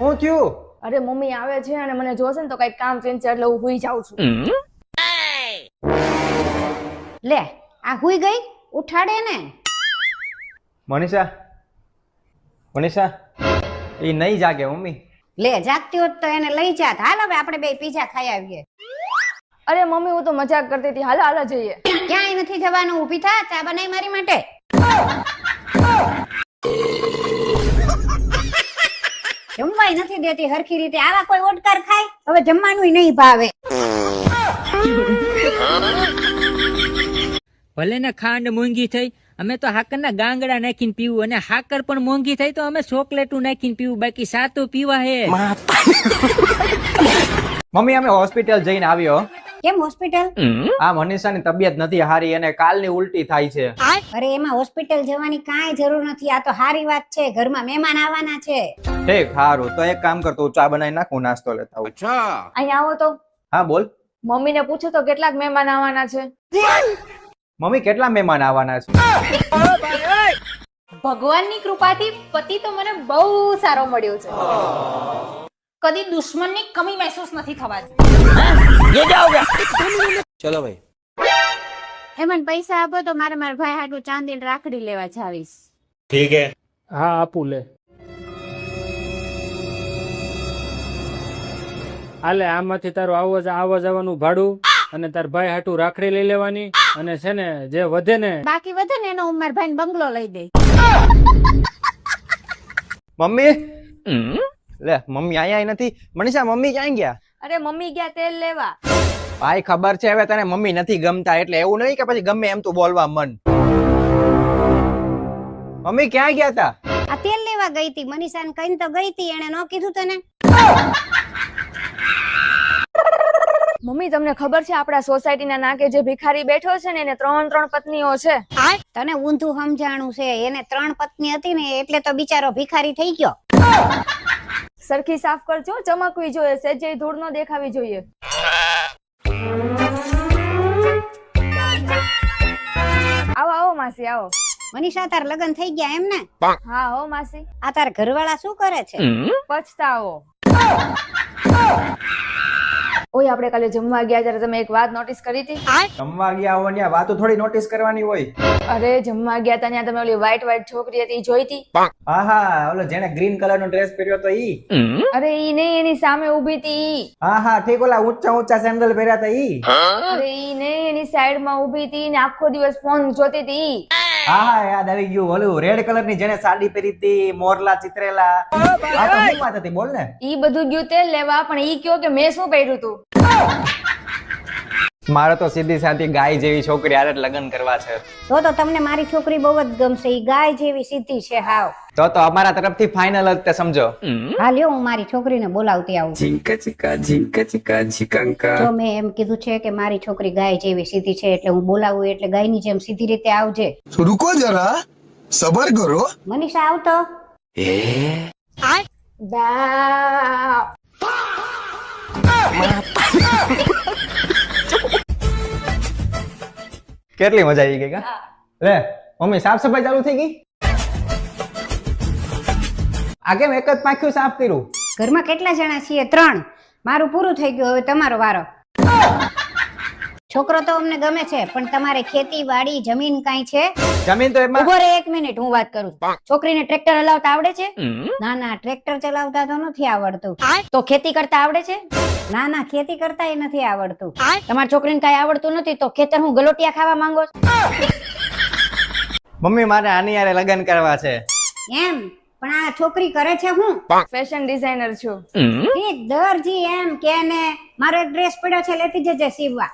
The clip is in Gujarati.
હું થયું? અરે મમ્મી આવે છે અને મને જોશે ને તો કઈ કામ ચેન્જ એટલે હું હુઈ જાઉં છું. લે આ હુઈ ગઈ, ઉઠાડે ને. મનીષા એ નહીં જાગે મમ્મી. લે જાગતી હોત તો એને લઈ જાત. હાલ હવે આપણે બે પીઝા ખાઈ આવીએ. અરે મમ્મી હું તો મજાક કરતી હતી. હાલો હાલો જઈએ. ક્યાંય નથી જવાનું, ઊભી થા, ચા બનાવી મારી માટે. જમવાય નથી દેતી હરખી રીતે. આવા કોઈ ઓડકાર ખાય હવે જમવાનું નહીં ભાવે. ભલે ને ખાંડ મોંઘી થઈ, અમે તો હાકરના ગાંગડા નાખીને પીવું, અને હાકર પણ મોંઘી થઈ તો અમે ચોકલેટું નાખીને પીવું, બાકી સાતો પીવા હે. મમ્મી અમે હોસ્પિટલ જઈને આવ્યો. કેમ હોસ્પિટલ? આ મનીષાની તબિયત નથી હારી અને કાલની ઉલટી થાય છે. અરે એમાં હોસ્પિટલ જવાની કાંઈ જરૂર નથી. આ તો હારી વાત છે, ઘરમાં મહેમાન આવવાના છે. ઠીક, સારું તો એક કામ કરતો ચા બનાવી નાખું, નાસ્તો લેતા આવું. અહીંયા આવો તો. હા બોલ. મમ્મીને પૂછો તો કેટલાક મહેમાન આવવાના છે. મમ્મી કેટલા મહેમાન આવવાના છે? ભગવાનની કૃપાથી પતિ તો મને બહુ સારો મળ્યો છે. કદી દુશ્મનની કમી મહેસૂસ નથી થવાતી. ચલો ભાઈ. મને પૈસા આપો તો મારે મારા ભાઈ હાટુ ચાંદીની રાખડી લેવા જાવીશ. ठीक है. હા આપું લે. આલે આમાંથી તારું આવવા જવાનું ભાડું અને તાર ભાઈ હાટુ રાખડી લઈ લેવાની, અને છે ને જે વધે ને બાકી વધે ને એનો હું મારા ભાઈને બંગલો લઈ દઈ. મમ્મી લે મમ્મી અહીંયા નથી. મનીષા મમ્મી ક્યાં ગયા? અરે મમ્મી ગયા તેલ લેવા. ભાઈ ખબર છે હવે તને મમ્મી નથી ગમતા, એટલે એવું નહીં કે પછી ગમે એમ તું બોલવા મન. મમ્મી ક્યાં ગયા તા? આ તેલ લેવા ગઈ હતી. મનીષાને કહીને તો ગઈ હતી, એને ન કીધું તને? મમ્મી તમને ખબર છે આપણા સોસાયટીના નાકે જે ભિખારી બેઠો છે ને એને 3 પત્નીઓ છે. તને ઊંધું સમજાણું છે. એને 3 પત્ની હતી ને એટલે તો બિચારો ભિખારી થઈ ગયો. સરખી સાફ કરજો, ચમકવી જોઈએ, સહેજે ધૂળ ન દેખાવી જોઈએ. આવો આવો માસી આવો. મનીષા તાર લગ્ન થઈ ગયા એમ ને? હા હો માસી. આ તાર ઘરવાળા શું કરે છે? પછતાવો. ઓય આપણે કાલે જમવા ગયા ત્યારે તમે એક વાત નોટિસ કરી હતી? જમવા ગયા હોય ને વાતો થોડી નોટિસ કરવાની હોય. અરે જમવા ગયા હતા ત્યાં તમે ઓલી વ્હાઈટ છોકરી હતી ઈ જોઈ હતી? હા હા, ઓલો જેને ગ્રીન કલર નો ડ્રેસ પહેર્યો તો ઈ. અરે ઈ નહીં, એની સામે ઊભી હતી. હા હા ઠીક, ઓલા ઊંચા સેન્ડલ પહેર્યા હતા ઈ. અરે ઈ નહીં, એની સાઈડ માં ઊભી હતી ને આખો દિવસ ફોન જોતી હતી. હા હા યાદ આવી ગયું, ઓલું રેડ કલર ની જેને સાડી પહેરી હતી, મોરલા ચિત્રેલા. આ તો શું વાત હતી બોલ ને. ઈ બધું ગયું તેલ લેવા, પણ ઈ કયો કે મેં શું પહેર્યું હતું. મારે તો સીધી સાધી ગાય જેવી છોકરી હારે લગ્ન કરવા છે. તો તમને મારી છોકરી બહુ જ ગમશે. ઈ ગાય જેવી સીધી છે હાવ. તો અમારા તરફથી ફાઇનલ જ તે સમજો. હા લ્યો, હું મારી છોકરીને બોલાવતી આવું. જો મેં એમ કીધું છે કે મારી છોકરી ગાય જેવી સીધી છે, એટલે હું બોલાવું એટલે ગાયની જેમ સીધી રીતે આવજે. रुको जरा, सबर करो. મનીષા આવતો. બા કેટલી મજા આવી ગઈ કા? લે મમ્મી સાફ સફાઈ ચાલુ થઈ ગઈ? આ કેમ એક જ પાખ્યું સાફ કર્યું? ઘરમાં કેટલા જણા છીએ? 3. મારું પૂરું થઈ ગયું, હવે તમારો વારો. છોકરો તો અમને ગમે છે, પણ તમારે ખેતી વાડી જમીન કાંઈ છે? જમીન તો એમાં. ઉભો રે 1 મિનિટ, હું વાત કરું. છોકરીને ટ્રેક્ટર હલાવતા આવડે છે? ના ના, ટ્રેક્ટર ચલાવતા તો નથી આવડતું. તો ખેતી કરતા આવડે છે? ના ના, ખેતી કરતા એ નથી આવડતું. તમારી છોકરીને કાંઈ આવડતું નથી તો ખેતર હું ગલોટિયા ખાવા માંગો છો? મમ્મી મારે આની યારે લગ્ન કરવા છે. એમ? પણ આ છોકરી કરે છે હું? ફેશન ડિઝાઇનર છું. દરજી એમ કે ને મારો એક ડ્રેસ પડ્યો છે, લેતી જજે સીવવા.